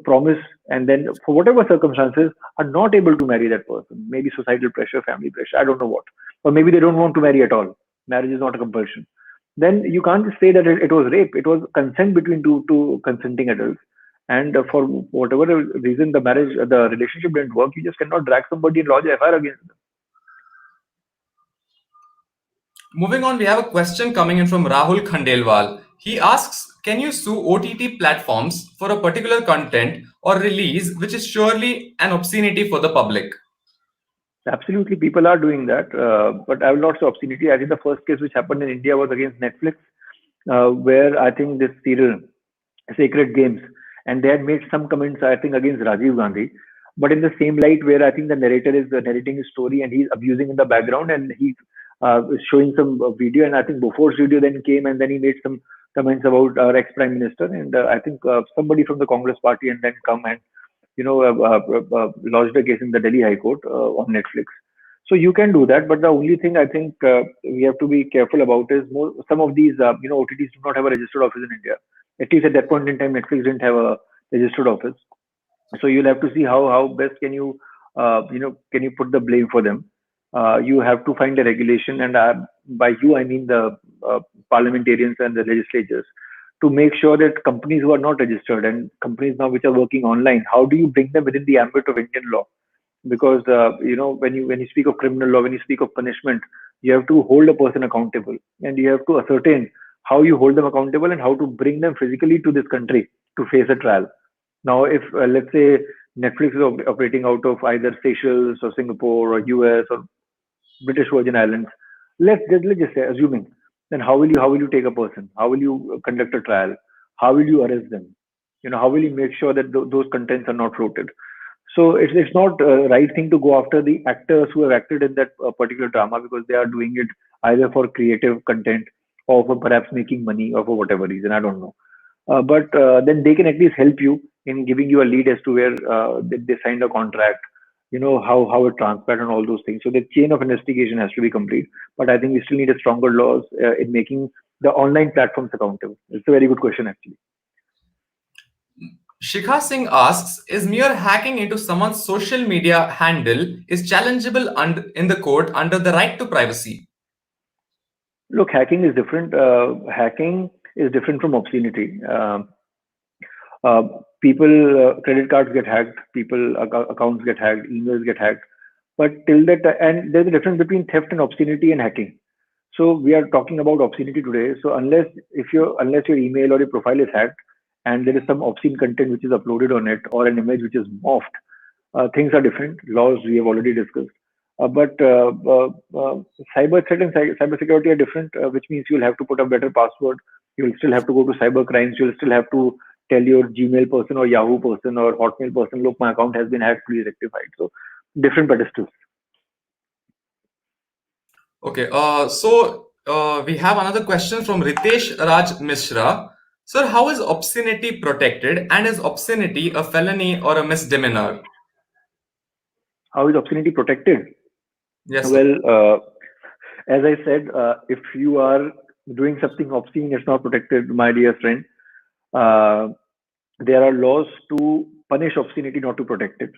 promise and then for whatever circumstances are not able to marry that person, maybe societal pressure, family pressure, I don't know what, or maybe they don't want to marry at all. Marriage is not a compulsion. Then you can't just say that it was rape. It was consent between two consenting adults, and for whatever reason the relationship didn't work, you just cannot drag somebody and lodge a FIR against them. Moving on, we have a question coming in from Rahul Khandelwal. He asks, can you sue OTT platforms for a particular content or release which is surely an obscenity for the public? Absolutely, people are doing that, but I will not say obscenity. I think the first case which happened in India was against Netflix, where I think this serial, Sacred Games, and they had made some comments, I think, against Rajiv Gandhi, but in the same light where I think the narrator is narrating his story and he's abusing in the background and he's showing some video, and I think Bofore's video then came and then he made some comments about our ex-prime minister, and I think somebody from the Congress party and then come and lodged a case in the Delhi High Court on Netflix. So you can do that, but the only thing I think we have to be careful about is some of these OTTs do not have a registered office in India. At least at that point in time, Netflix didn't have a registered office. So you'll have to see how best can you can you put the blame for them. You have to find a regulation, and by you I mean the parliamentarians and the legislatures, to make sure that companies who are not registered and companies now which are working online, how do you bring them within the ambit of Indian law? Because when you speak of criminal law, when you speak of punishment, you have to hold a person accountable, and you have to ascertain how you hold them accountable and how to bring them physically to this country to face a trial. Now, if let's say Netflix is operating out of either Seychelles or Singapore or US or British Virgin Islands, let's just say, assuming, then how will you take a person? How will you conduct a trial? How will you arrest them? How will you make sure that those contents are not floated? So it's not a right thing to go after the actors who have acted in that particular drama, because they are doing it either for creative content or for perhaps making money or for whatever reason, I don't know. But then they can at least help you in giving you a lead as to where they signed a contract, how it transpired and all those things. So the chain of investigation has to be complete. But I think we still need a stronger laws in making the online platforms accountable. It's a very good question, actually. Shikha Singh asks, is mere hacking into someone's social media handle is challengeable in the court under the right to privacy? Look, hacking is different. Hacking is different from obscenity. People, credit cards get hacked, people accounts get hacked, emails get hacked. But till that, and there's a difference between theft and obscenity and hacking. So we are talking about obscenity today. So unless your email or your profile is hacked and there is some obscene content which is uploaded on it or an image which is morphed, things are different. Laws we have already discussed. But cyber threat and cyber security are different, which means you'll have to put a better password. You'll still have to go to cyber crimes. You'll still have to tell your Gmail person or Yahoo person or Hotmail person, look, my account has been hacked, please rectify it. So different pedestals. Okay, so We have another question from Ritesh Raj Mishra. Sir, how is obscenity protected, and is obscenity a felony or a misdemeanor? How is obscenity protected? Yes, sir. Well, as I said, if you are doing something obscene, it's not protected, my dear friend. Uh, there are laws to punish obscenity, not to protect it.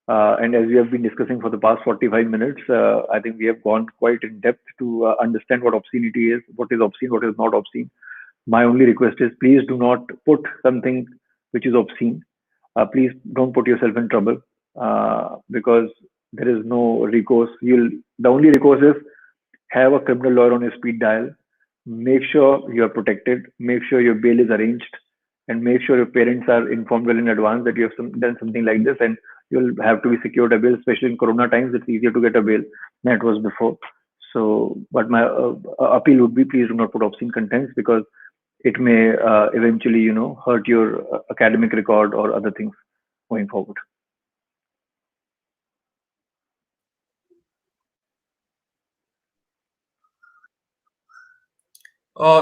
And as we have been discussing for the past 45 minutes, I think we have gone quite in depth to understand what obscenity is, what is obscene, what is not obscene. My only request is please do not put something which is obscene. Please don't put yourself in trouble because there is no recourse. The only recourse is have a criminal lawyer on your speed dial. Make sure you are protected. Make sure your bail is arranged, and make sure your parents are informed well in advance that you have done something like this, and you'll have to be secured a bail. Especially in Corona times, it's easier to get a bail than it was before. So, but my appeal would be please do not put obscene contents because it may eventually, hurt your academic record or other things going forward.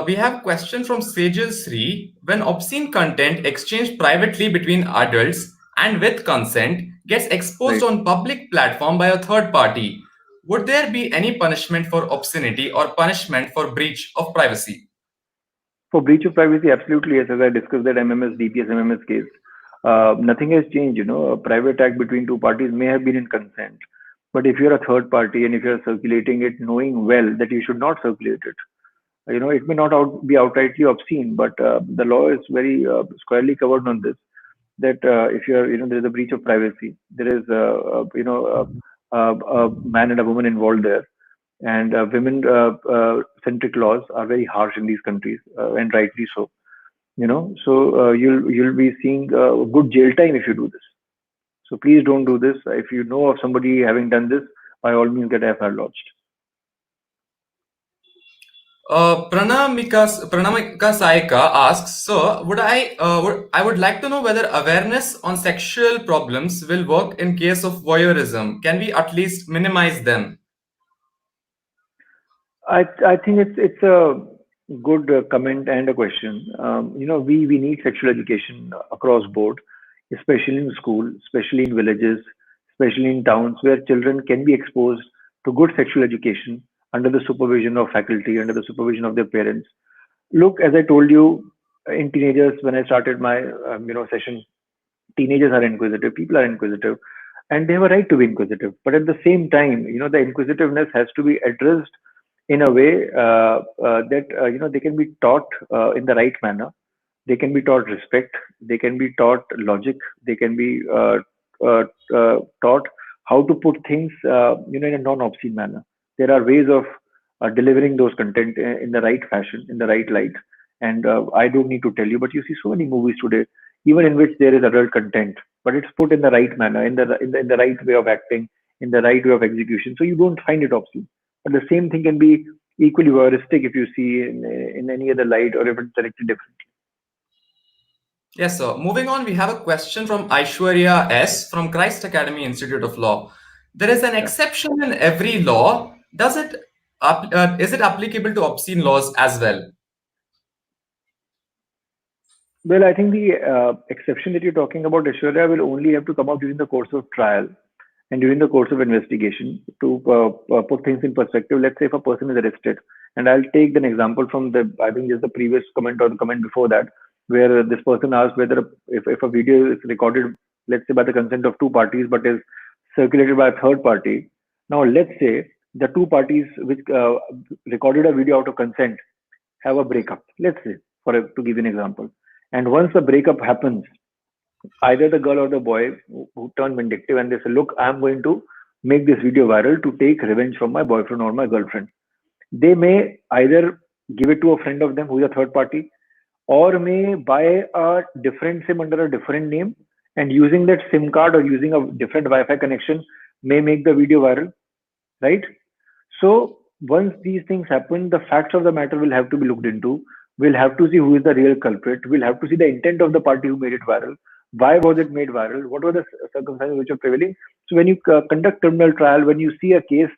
We have a question from Sejal Sri. When obscene content exchanged privately between adults and with consent gets exposed Right. on public platform by a third party, would there be any punishment for obscenity or punishment for breach of privacy? For breach of privacy, absolutely yes. As I discussed that MMS, DPS, MMS case, nothing has changed. A private act between two parties may have been in consent, but if you're a third party and if you're circulating it, knowing well that you should not circulate it, it may not be outrightly obscene, but the law is very squarely covered on this. That if you're, there is a breach of privacy, there is, a man and a woman involved there, and women centric laws are very harsh in these countries, and rightly so. So you'll be seeing good jail time if you do this. So please don't do this. If you know of somebody having done this, by all means get FIR lodged. Pranamika Saika asks, "Sir, I would like to know whether awareness on sexual problems will work in case of voyeurism. Can we at least minimize them?" I think it's a good comment and a question. We need sexual education across board, especially in school, especially in villages, especially in towns where children can be exposed to good sexual education under the supervision of faculty, under the supervision of their parents. Look, as I told you, in teenagers when I started my session, teenagers are inquisitive, people are inquisitive, and they have a right to be inquisitive. But at the same time, the inquisitiveness has to be addressed in a way that they can be taught in the right manner. They can be taught respect. They can be taught logic. They can be taught how to put things in a non-obscene manner. There are ways of delivering those content in the right fashion, in the right light. And I don't need to tell you, but you see so many movies today, even in which there is adult content, but it's put in the right manner, in the right way of acting, in the right way of execution. So you don't find it obscene. But the same thing can be equally voyeuristic if you see in any other light or if it's directed differently. Yes, sir. Moving on, we have a question from Aishwarya S. from Christ Academy Institute of Law. There is an Yeah. exception in every law. Is it applicable to obscene laws as well? Well, I think the exception that you're talking about, Aishwarya, will only have to come out during the course of trial and during the course of investigation to put things in perspective. Let's say if a person is arrested, and I'll take an example from I think just the previous comment or the comment before that, where this person asked whether if a video is recorded, let's say by the consent of two parties, but is circulated by a third party. Now, let's say the two parties which recorded a video out of consent have a breakup. Let's say, to give you an example, and once the breakup happens, either the girl or the boy who turn vindictive and they say, look, I'm going to make this video viral to take revenge from my boyfriend or my girlfriend. They may either give it to a friend of them who is a third party, or may buy a different SIM under a different name, and using that SIM card or using a different Wi-Fi connection may make the video viral, right? So once these things happen, the facts of the matter will have to be looked into. We'll have to see who is the real culprit. We'll have to see the intent of the party who made it viral. Why was it made viral? What were the circumstances which are prevailing? So when you conduct criminal trial, when you see a case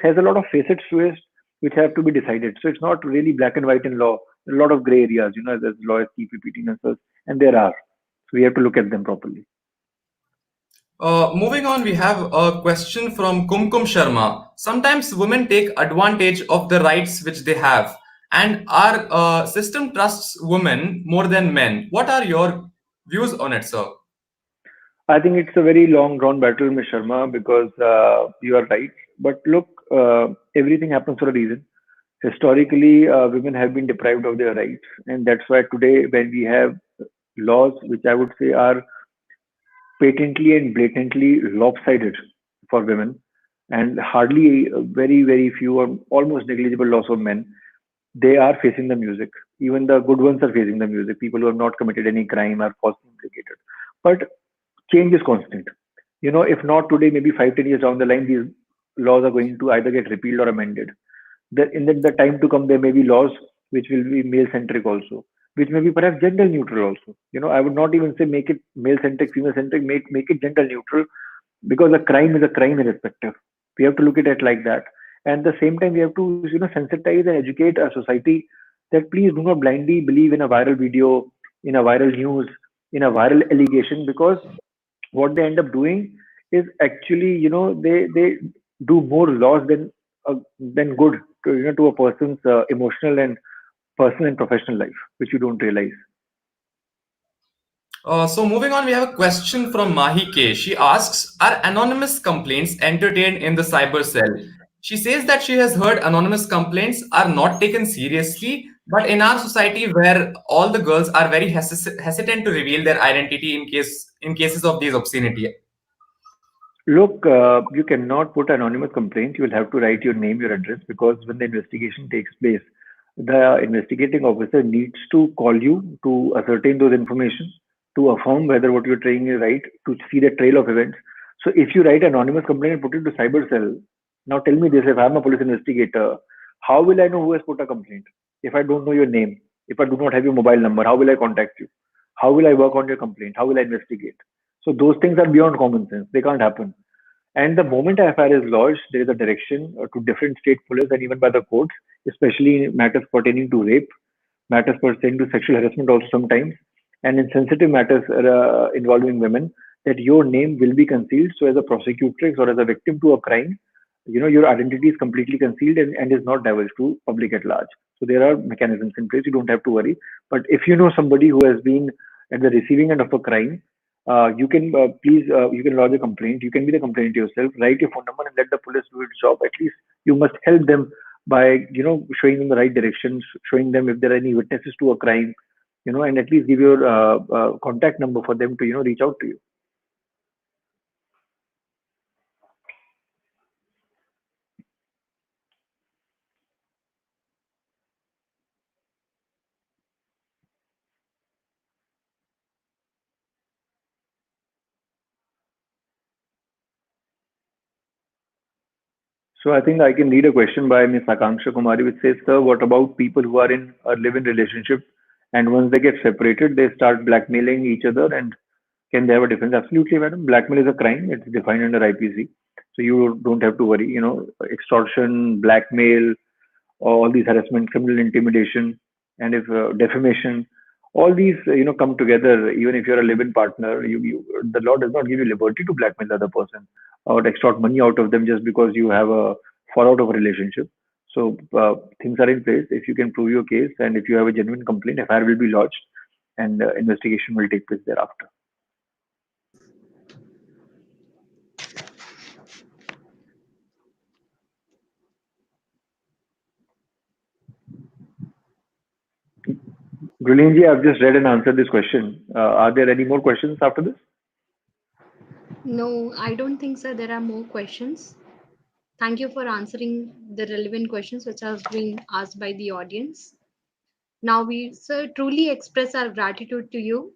has a lot of facets to it. which have to be decided. So it's not really black and white in law. There are a lot of gray areas, as lawyers keep repeating themselves, and there are. So we have to look at them properly. Moving on, we have a question from Kumkum Sharma. Sometimes women take advantage of the rights which they have, and our system trusts women more than men. What are your views on it, sir? I think it's a very long drawn battle, Ms. Sharma, because you are right. But look, everything happens for a reason. Historically, women have been deprived of their rights, and that's why today, when we have laws which I would say are patently and blatantly lopsided for women, and hardly very, very few or almost negligible laws for men, they are facing the music. Even the good ones are facing the music. People who have not committed any crime are falsely implicated. But change is constant. If not today, maybe 5, 10 years down the line, these laws are going to either get repealed or amended. In the time to come, there may be laws which will be male centric also, which may be perhaps gender neutral also. I would not even say make it male centric, female centric, make it gender neutral, because a crime is a crime irrespective. We have to look at it like that. And at the same time, we have to sensitize and educate our society that please do not blindly believe in a viral video, in a viral news, in a viral allegation, because what they end up doing is actually, they do more loss than good to to a person's emotional and personal and professional life, which you don't realize. So moving on, we have a question from Mahi K. She asks, are anonymous complaints entertained in the cyber cell? She says that she has heard anonymous complaints are not taken seriously, but in our society where all the girls are very hesitant to reveal their identity in cases of these obscenity. Look, you cannot put anonymous complaint. You will have to write your name, your address, because when the investigation takes place, the investigating officer needs to call you to ascertain those information, to affirm whether what you're saying is right, to see the trail of events. So if you write anonymous complaint and put it to cyber cell, now tell me this: if I'm a police investigator, how will I know who has put a complaint? If I don't know your name, if I do not have your mobile number, how will I contact you? How will I work on your complaint? How will I investigate? So those things are beyond common sense. They can't happen. And the moment a FIR is lodged, there is a direction to different state police and even by the courts, especially in matters pertaining to rape, matters pertaining to sexual harassment also sometimes, and in sensitive matters involving women, that your name will be concealed. So as a prosecutrix or as a victim to a crime, your identity is completely concealed and is not divulged to public at large. So there are mechanisms in place. You don't have to worry. But if you know somebody who has been at the receiving end of a crime, you can you can lodge a complaint. You can be the complainant yourself. Write your phone number and let the police do its job. At least you must help them by showing them the right directions, showing them if there are any witnesses to a crime, and at least give your contact number for them to reach out to you. So I think I can read a question by Ms. Akanksha Kumari, which says, "Sir, what about people who are in a live-in relationship and once they get separated, they start blackmailing each other, and can they have a difference?" Absolutely, madam. Blackmail is a crime. It's defined under IPC. So you don't have to worry. Extortion, blackmail, all these harassment, criminal intimidation, and if defamation, all these come together. Even if you're a live-in partner, the law does not give you liberty to blackmail the other person or extort money out of them just because you have a fallout of a relationship. So things are in place. If you can prove your case and if you have a genuine complaint, FIR will be lodged and investigation will take place thereafter. Gulinji, I've just read and answered this question. Are there any more questions after this? No, I don't think so. There are more questions. Thank you for answering the relevant questions which are being asked by the audience. Now we, sir, truly express our gratitude to you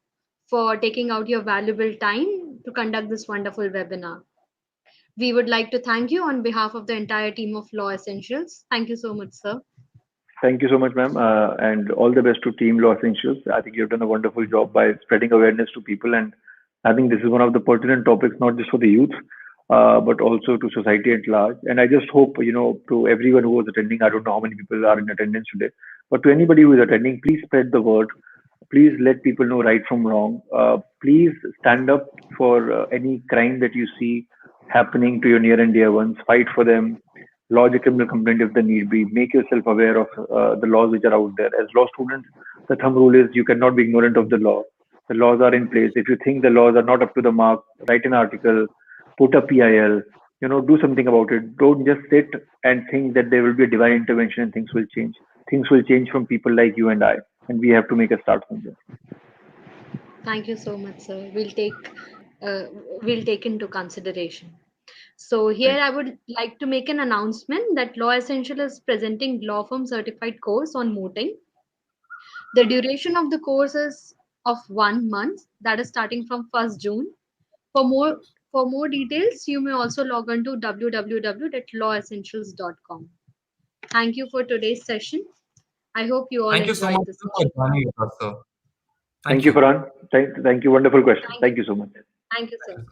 for taking out your valuable time to conduct this wonderful webinar. We would like to thank you on behalf of the entire team of Law Essentials. Thank you so much, sir. Thank you so much, ma'am, and all the best to Team Law Essentials. I think you've done a wonderful job by spreading awareness to people, and I think this is one of the pertinent topics, not just for the youth, but also to society at large. And I just hope, to everyone who was attending, I don't know how many people are in attendance today, but to anybody who is attending, please spread the word. Please let people know right from wrong. Please stand up for any crime that you see happening to your near and dear ones. Fight for them. Lodge a criminal complaint if the need be. Make yourself aware of the laws which are out there. As law students, the thumb rule is you cannot be ignorant of the law. The laws are in place. If you think the laws are not up to the mark, write an article, put a PIL, do something about it. Don't just sit and think that there will be a divine intervention and things will change. Things will change from people like you and I, and we have to make a start from there. Thank you so much, sir. Uh, we'll take into consideration. So here Thank I would like to make an announcement that Law Essential is presenting law firm certified course on mooting. The duration of the course is of 1 month, that is starting from 1st June. For more details, you may also log on to www.lawessentials.com. Thank you for today's session. I hope you all Thank you so enjoyed much this for session. joining us, sir. Thank Thank you, you. Farhan. Thank you. Wonderful question. Thank, Thank you so much. thank you, sir.